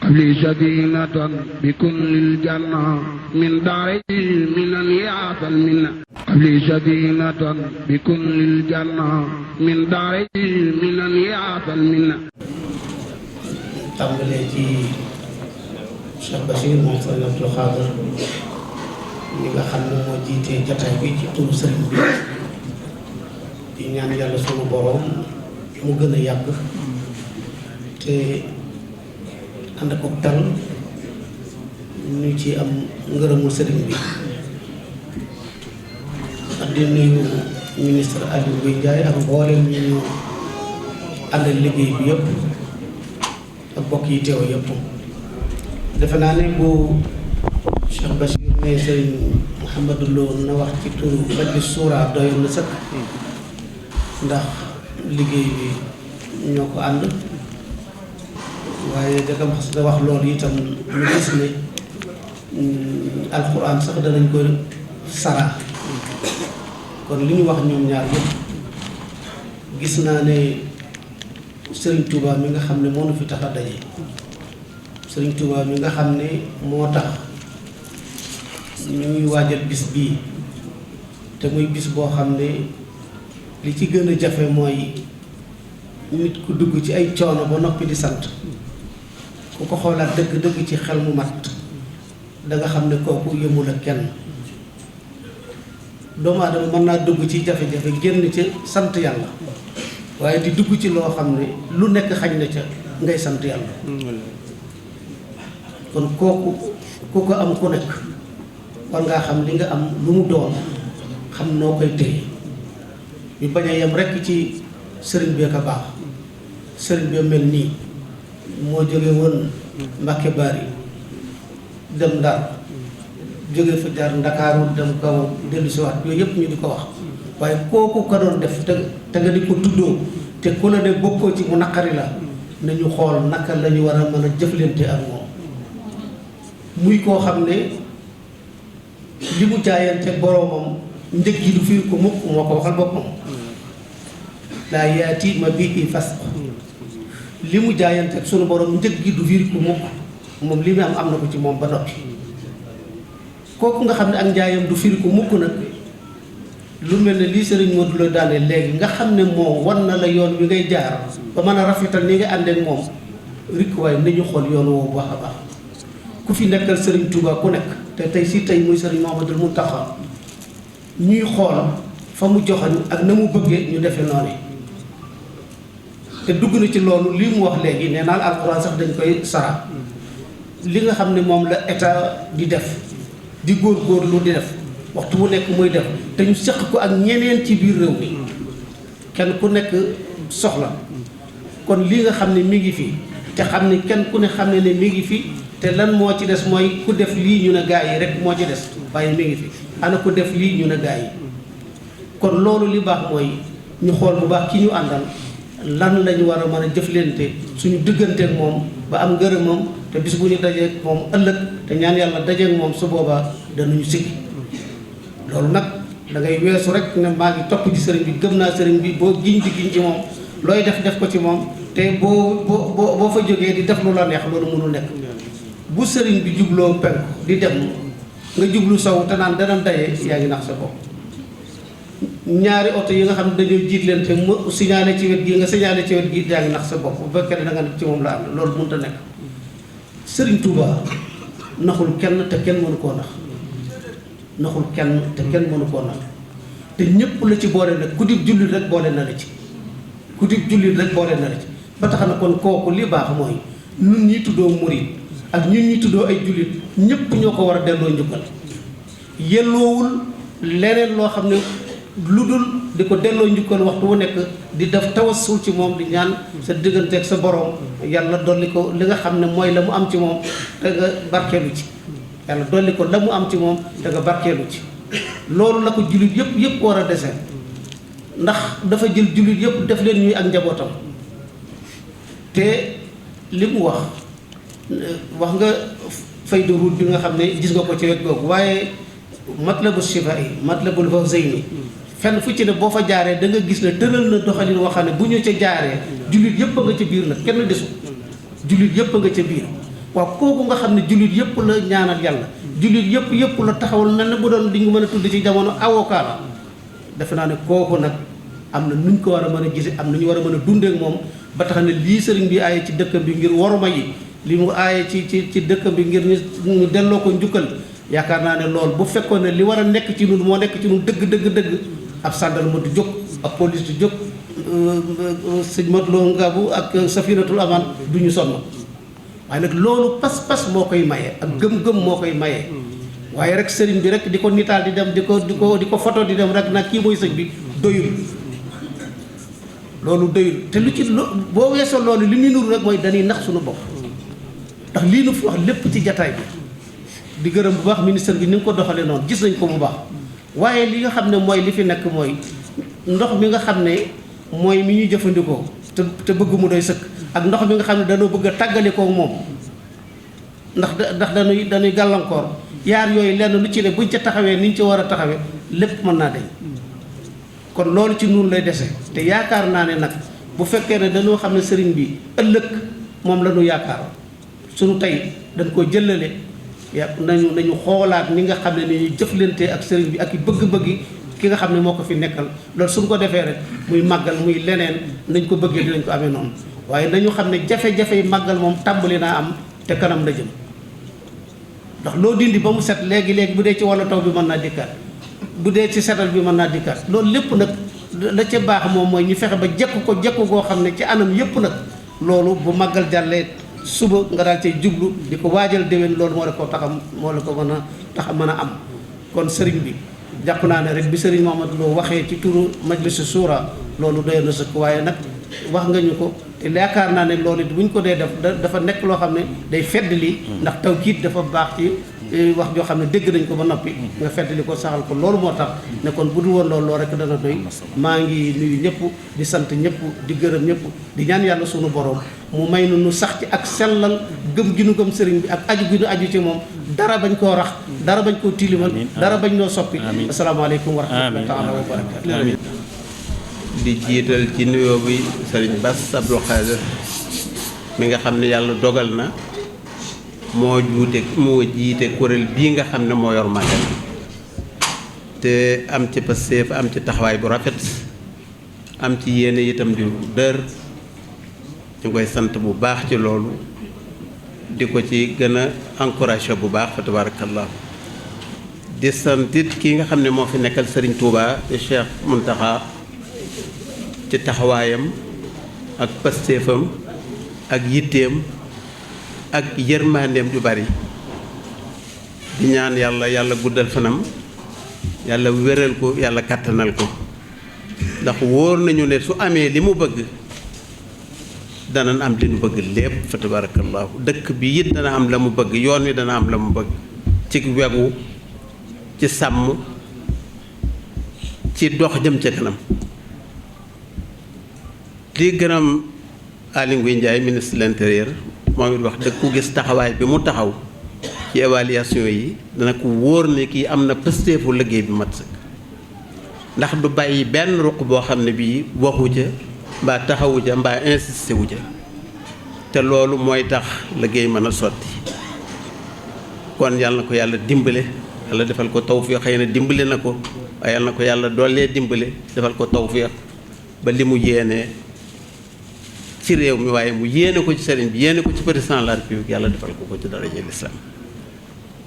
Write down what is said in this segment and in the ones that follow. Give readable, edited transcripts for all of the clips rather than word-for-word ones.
li sadinatan bi kullil janna min daari minan yaatal minna li sadinatan bi kullil janna min daari minan yaatal minna. tàmbalee ci Cheikh Bachir moom Sëriñ Abdou Khadre ñi nga xam ne moo jiitee jataay bi ci turu sëriñ bi di ñaan yàlla sunu borom mu gën a yàgg te ànd ak dal ñu ci am ngërëmul sëriñ bi ak di nuyu ministre Aly Ngouille Ndiaye ak mboolem ñi ñu àndal liggéey bi yëpp ak bokk yi teew yëpp. defe naa ne bu Cheikh Bachir ne sëriñ Mouhamadou Lo na wax ci turu Majlis Suura doyoon na sëkk ndax liggéey bi ñoo ko ànd waaye dagam xas da wax loolu itam ñu gis ne alxuraan sax danañ ko sara kon li ñu wax ñoom ñaar yëpp gis naa ne Sëriñ Touba mi nga xam ne moo nu fi tax a daje Sëriñ Touba mi nga xam ne moo tax ñu ngi waajal bis bii te muy bis boo xam ne li ci gën a jafe mooy nit ku dugg ci ay coono ba noppi di sant ku ko xoolaat dëgg-dëgg ci xel mu mat danga xam ne kooku yëmul ak kenn. doomu aadama mën naa dugg ci jafe-jafe génn ca sant yàlla waaye di dugg ci loo xam ne lu nekk xañ na ca ngay sant yàlla. kon kooku ku ko am ku nekk war ngaa xam li nga am lu mu doon xam noo koy téye ñu bañ a yem rekk ci sëriñ bee ka baax sëriñ bee mel nii moo jóge woon Mbàkke Bari dem Ndar jóge fa jaar Ndakaaru dem kaw dellu si waat yooyu yëpp ñu di ko wax waaye kooku ko doon def te nga di ko tuddoo te ku la ne bokkoo ci mu naqari la nañu xool naka la ñu war a mën a jëflante ak moom muy koo xam ne li mu jaayante boroomam njëg gi du fiir ko mukk moo ko waxal boppam laa yaati ma bii fas li mu jaayante ak sunu borom njëg gi du fiir ko mukk moom li mu am na ko ci moom ba noppi kooku nga xam ne ak njaayam du fiir ko mukk nag lu mel ne lii Sëriñ Modou Lo daane léegi nga xam ne moom wan na la yoon wi ngay jaar ba mën a rafetal ni nga àndeek moom rikk waaye nañu xool yoon woowu baax a baax ku fi nekkal Sëriñ Touba ku nekk te tey si tey muy Sëriñ Mouhamadoul Mountakha ñuy xool fa mu joxañ ak na mu bëggee ñu defee noonu te dugg na ci loolu lii mu wax léegi nee naa alxuraan sax dañ koy sara li nga xam ne moom la état di def di góorgóorlu di def waxtu mu nekk muy def te ñu seq ko ak ñeneen ci biir réew mi kenn ku nekk soxla kon li nga xam ne mi ngi fi te xam ne kenn ku ne xam ne mi ngi fi te lan moo ci des mooy ku def lii ñu ne gaa yi rek moo ci des waaye mi ngi fi ana ku def lii ñu ne gaa yi kon loolu li baax mooy ñu xool bu baax ki ñu àndal lan lañu war a mën a jëflante suñu digganteek moom ba am ngërëmam te bis bu ñu dajeek moom ëllëg te ñaan yàlla dajeek moom su boobaa danañu siggi loolu nag da ngay weesu rek ne maa ngi topp ci sëriñ bi gëm naa sëriñ bi boo giñ di giñ ci moom looy def ko ci moom te boo fa jógee di def lu la neex loolu mënul nekk bu sëriñ bi jubloo penk di dem nga jublu sow te naan dana daye yaa ngi nax sa bopp ñaari oto yi nga xam ne dañoo jiit leen te mu signalé ci wet gi nga signalé ci wet gi yaa ngi nax sa bopp bu fekkee ne da nga ne ci moom la am loolu mënut a nekk sëriñ Touba naxul kenn te kenn mënu koo nax naxul kenn te kenn mënu koo nax te ñëpp la ci boole nag ku dib jullit rek boole na la ci ku dib jullit rek boole na la ci ba tax na kon kooku li baax mooy ñun ñi tuddoo murit ak ñun ñi tuddoo ay jullit ñëpp ñoo ko war a delloo njukkal yelloowul leneen loo xam ne lu dul di ko delloo njukkal waxtu wu nekk di def tawassul ci moom di ñaan sa digganteeg sa borom yàlla dolli ko li nga xam ne mooy la mu am ci moom te nga barkeelu ci yàlla dolli ko la mu am ci moom te nga barkeelu ci loolu la ko jullit yëpp war a dese ndax dafa jël jullit yëpp def leen ñuy ak njabootam te li mu wax nga fayda route bi nga xam ne gis nga ko ci wet googu waaye Matlabul Shifaa'i Matlabul Fawzayni fenn fu ci ne boo fa jaaree da nga gis ne tëral na doxalin woo xam ne bu ñu ca jaaree jullit yëpp a nga ca biir nag kenn desu jullit yëpp a nga ca biir waaw kooku nga xam ne jullit yëpp la ñaanal yàlla jullit yëpp la taxawal mel na bu doon di nga mën a tudd ci jamono avocat la defe naa ne kooku nag am na nuñ ko war a mën a gise am na ñu war a mën a dundee ak moom ba tax ne lii sëriñ bi aaye ci dëkkam bi ngir worma yi li mu aaye ci dëkkam bi ngir ñu delloo ko njukkal yaakaar naa ne loolu bu fekkoon ne li war a nekk ci ñun moo nekk ci ñun dëgg ab sàndarma du jóg ab police du jóg sëñ Modou Ngabou ak Safinatul Aman du ñu sonn waaye nag loolu pas-pas moo koy maye ak gëm-gëm moo koy maye waaye rek sëriñ bi rek di ko nitaal di dem di ko photo di dem rek nag kii mooy sëñ bi doyul loolu doyul te lu ci boo weesoo loolu li muy nuru rek mooy dañuy nax suñu bopp ndax lii nu fi wax lépp ci jataay bi di gërëm bu baax ministre bi ni nga ko doxalee noonu gis nañ ko bu baax waaye li nga xam ne mooy li fi nekk mooy ndox mi nga xam ne mooy mi ñuy jëfandikoo te bëgg mu doy sëkk ak ndox mi nga xam ne dañoo bëgg a tàggalikoo moom ndax dañuy gàllankoor yaar yooyu lenn lu ci ne buñ ca taxawee ni ñu ci war a taxawee lépp mën naa deñ kon loolu ci nun lay dese te yaakaar naa ne nag bu fekkee ne dañoo xam ne sëriñ bi ëllëg moom la ñu yaakaar suñu tey dañ ko jëlale nañu xoolaat ni nga xam ne ni ñu jëflante ak sëriñ bi ak i bëgg-bëggi ki nga xam ne moo ko fi nekkal loolu suñ ko defee rek muy màggal muy leneen nañ ko bëggee dinañ ko amee noonu waaye nañu xam ne jafe-jafe yi màggal moom tàmbali naa am te kanam la jëm ndax loo dindi ba mu set léegi bu dee ci wàllu taw bi mën naa dikkaat bu dee ci setal bi mën naa dikkaat loolu lépp nag la ca baax moom mooy ñu fexe ba jekku goo xam ne ci anam yëpp nag loolu bu màggal jàllee suba nga daal cay jublu di ko waajal déwén loolu moo la ko taxam moo la ko mën a tax mën a am kon sëriñ bi jàpp naa ne rek bi sëriñ Mamadou Lo waxee ci turu majlisu suura loolu doy na sëkk waaye nag wax nga ñu ko te yaakaar naa ne loolu it bu ñu ko dee def dafa nekk loo xam ne day feddali ndax tawkiit dafa baax ci wax joo xam ne dégg nañ ko ba noppi nga feddali ko saxal ko loolu moo tax ne kon bu dul woon loolu rek dana doy maa ngi nuyu ñëpp di sant ñëpp di gërëm ñëpp di ñaan yàlla sunu borom mu may nu sax ci ak sellal gëm gi nu gëm sëriñ bi ak aju gi nu aju ci moom dara bañ koo rax dara bañ koo tilimal dara bañ noo soppi asalaamaaleykum wa rahmatullahi taala wa barakatu di jiital ci nuyoo bi sëriñ Bass Abdou Khadre mi nga xam ne yàlla dogal na moo jiite kuréel bii nga xam ne moo yor màggal te am ci pastéef am ci taxawaay bu rafet am ci yéene itam di dër ñu koy sant bu baax ci loolu di ko ci gën a encouragé bu baax fa tabarakallah di sant it kii nga xam ne moo fi nekkal sëriñ Touba di Cheikh Mountakha ci taxawaayam ak pastéefam ak yitteem ak yërmandeem ju bari di ñaan yàlla guddal fanam yàlla wéral ko yàlla kàttanal ko ndax wóor nañu ne su amee li mu bëgg danañ am li mu bëgg lépp fa tabarakallahu dëkk bi it dana am la mu bëgg yoon wi dana am la mu bëgg ci wegu ci sàmm ci dox jëm ca kanam di gërëm Aly Ngouille Ndiaye ministre de l'intérieur moom it wax dëgg ku gis taxawaay bi mu taxaw ci évaluation yi dana ko wóor ne kii am na pësteefu liggéey bi mat sëkk ndax du bàyyi benn ruq boo xam ne bii waxu ca mbaa taxawu ca mbaa insisté wu ca te loolu mooy tax liggéey mën a sotti kon yàlla na ko yàlla dimbale yàlla defal ko tawfiix xëy na dimbale na ko waaye yàlla na ko yàlla doolee dimbale defal ko tawfiix ba li mu yéenee ci réew mi waaye mu yéene ko ci sëriñ bi yéene ko ci président de la république yàlla defal ko ci daraja l'islam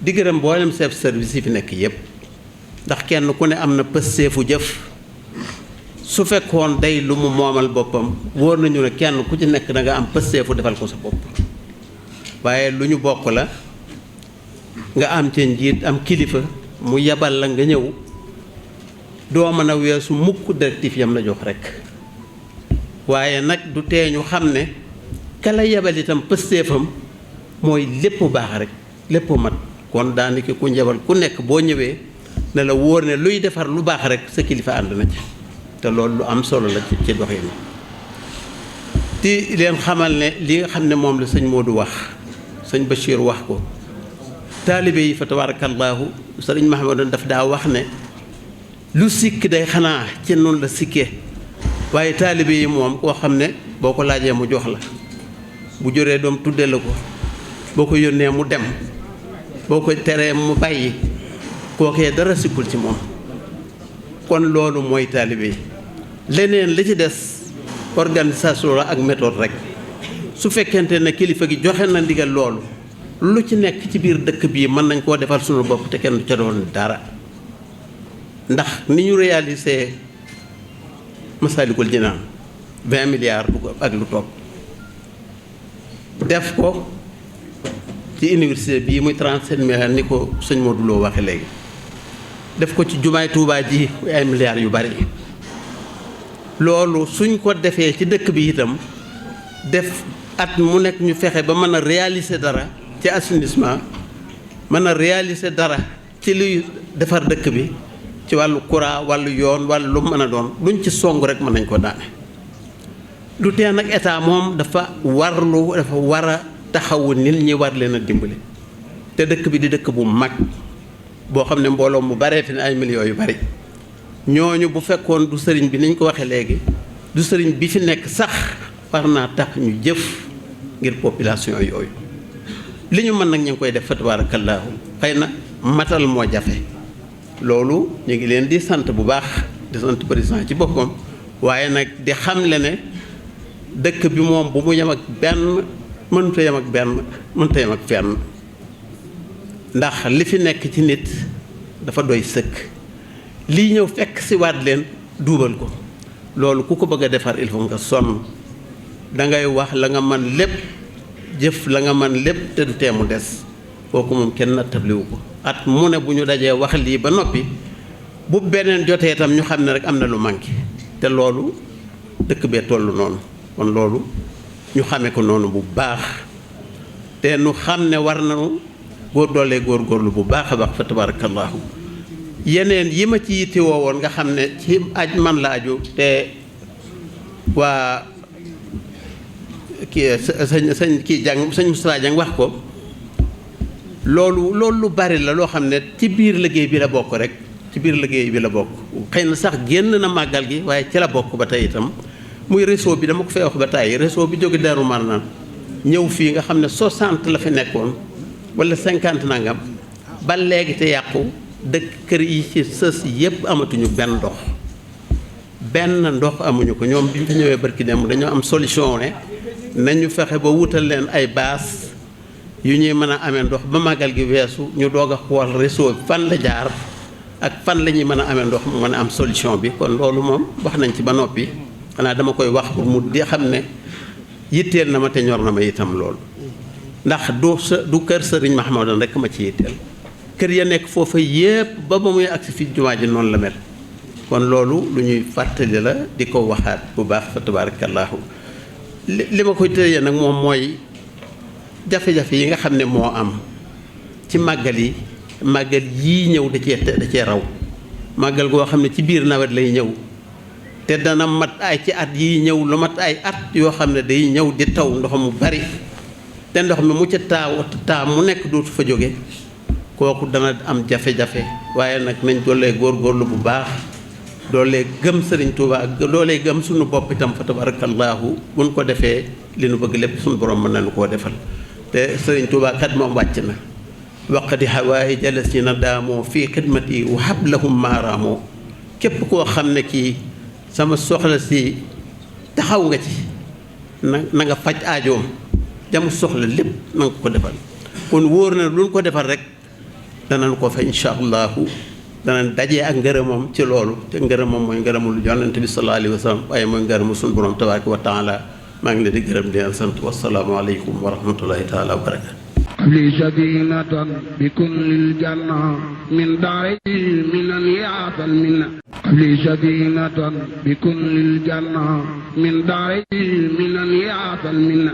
di gërëm mboolem chef service yi fi nekk yépp ndax kenn ku ne am na pësteefu jëf su fekkoon day lu mu moomal boppam wóor nañu ne kenn ku ci nekk da nga am pësteefu defal ko sa bopp waaye lu ñu bokk la nga am ci njiit am kilifa mu yabal la nga ñëw doo mën a weesu mukk directif yam la jox rek waaye nag du tee ñu xam ne kala yabal itam pësteefam mooy lépp baax rek lépp mat kon daanaka ku njabal ku nekk boo ñëwee ne la wóor ne luy defar lu baax rek sa kilifa ànd na ci te loolu lu am solo la ci doxin di leen xamal ne li nga xam ne moom la sëñ Modou wax sëñ Bachir wax ko taalibe yi fa tabaarakallaahu sëriñ Mahamadou daf daa wax ne lu sikk day xanaa ci noonu la sikkee waaye taalibe yi moom koo xam ne boo ko laajee mu jox la bu juree doom tudde la ko boo ko yónnee mu dem boo ko teree mu bàyyi kookee dara sikkul ci moom. kon loolu mooy taalibe yi leneen li ci des organisation la ak méthode rek su fekkente ne kilifa gi joxe na ndigal loolu lu ci nekk ci biir dëkk bii mën nañ koo defal suñu bopp te kenn du ca doon dara ndax ni ñu réalisé Masaalikul Jinaan 20 milliards ak lu topp def ko ci université bii muy 37 milliards ni ko sëñ Modou Lo waxe léegi def ko ci jumaay Tuubaa ji ay milliards yu bari loolu suñ ko defee ci dëkk bi itam def at mu nekk ñu fexe ba mën a réaliser dara ci assainissement mën a réaliser dara ci luy defar dëkk bi ci wàllu courant wàllu yoon wàllu lu mën a doon luñ ci song rek mën nañ ko daane lu tee nag état moom dafa war a taxawu nit ñi war leen a dimbali te dëkk bi di dëkk bu mag boo xam ne mbooloo mu baree fi ne ay millions yu bari ñooñu bu fekkoon du sëriñ bi niñ ko waxee léegi du sëriñ bi fi nekk sax war naa tax ñu jëf ngir population yooyu li ñu mën nag ñu ngi koy def fa tabaarakallaahu xëy na matal moo jafe loolu ñu ngi leen di sant bu baax di sant président ci boppam waaye nag di xamle ne dëkk bi moom bu mu yem ak benn mënta yem ak benn mënta yem ak fenn ndax li fi nekk ci nit dafa doy sëkk lii ñëw fekk si waat leen duubal ko loolu ku ko bëgg a defar il faut nga sonn dangay wax la nga man lépp jëf la nga man lépp te du teemu des kooku moom kenn nattabliwu ko at mu ne bu ñu dajee wax lii ba noppi bu beneen jotee itam ñu xam ne rek am na lu manqué te loolu dëkk bee tollu noonu kon loolu ñu xamee ko noonu bu baax te nu xam ne war nañu góorgóorlu bu baax a baax fa tabarakallahu yeneen yi ma ci yitte woowoon nga xam ne ci aj man la aju te waa kii sëñ kii jàng sëñ Moustapha Dieng wax ko loolu lu bari la loo xam ne ci biir liggéey bi la bokk rek ci biir liggéey bi la bokk xëy na sax génn na màggal gi waaye ci la bokk ba tey itam muy réseau bi dama ko fee wax ba tey réseau bi jóge Daaru Marnaan ñëw fii nga xam ne 60 la fi nekkoon wala 50 nangam ba léegi te yàqu dëkk kër yi ci sës yépp amatuñu benn ndox amuñu ko ñoom bi ñu fi ñëwee barki dem dañoo am solution ne nañu fexe ba wutal leen ay baas yu ñuy mën a amee ndox ba màggal gi weesu ñu doog a xool réseau bi fan la jaar ak fan la ñuy mën a amee ndox mu mën a am solution bi kon loolu moom wax nañ ci ba noppi xanaa dama koy wax pour mu di xam ne yitteel na ma te ñor na ma itam loolu ndax du kër sëriñ Mahmoudan rek ma ci yitteel kër ya nekk foofa yépp ba muy agsi fi jumaa ji noonu la mel kon loolu lu ñuy fàttali la di ko waxaat bu baax fa tabaarakallaahu li ma koy tëjee nag moom mooy jafe-jafe yi nga xam ne moo am ci màggal yii ñëw da cee raw màggal goo xam ne ci biir nawet lay ñëw te dana mat ay ci at yii ñëw lu mat ay at yoo xam ne day ñëw di taw ndox mu bari te ndox mi mu ca taa mu nekk dootu fa jóge kooku dana am jafe-jafe waaye nag nañ doolee góorgóorlu bu baax doolee gëm Sëriñ Tuubaa doolee gëm suñu bopp itam fa tabarakallahu buñ ko defee li nu bëgg lépp suñu borom mën nañu koo defal te Sëriñ Tuubaa kat moom wàcc na waqdi hawaayi jalas ñi na daamoo fii xidmati wa hablahum maaraamoo képp koo xam ne kii sama soxla si taxaw nga ci na nga faj aajoom jam soxla lépp na nga ko defal kon wóor na lu ñu ko defal rek danañ ko fa insha allahu danañ dajee ak ngërëmam ci loolu te ngërëmam mooy ngërëmul yonent bi sallallahu alayhi wa sallam waaye mooy ngërëmul suñu borom tabaaraka wa taala maa ngi leen di gërëm di leen sant wassalaamu aleykum wa rahmatullahi taala wa barakatu li sadinatan bi kullil janna min daari minan yaatal minna li sadinatan bi kullil janna min daari minan yaatal minna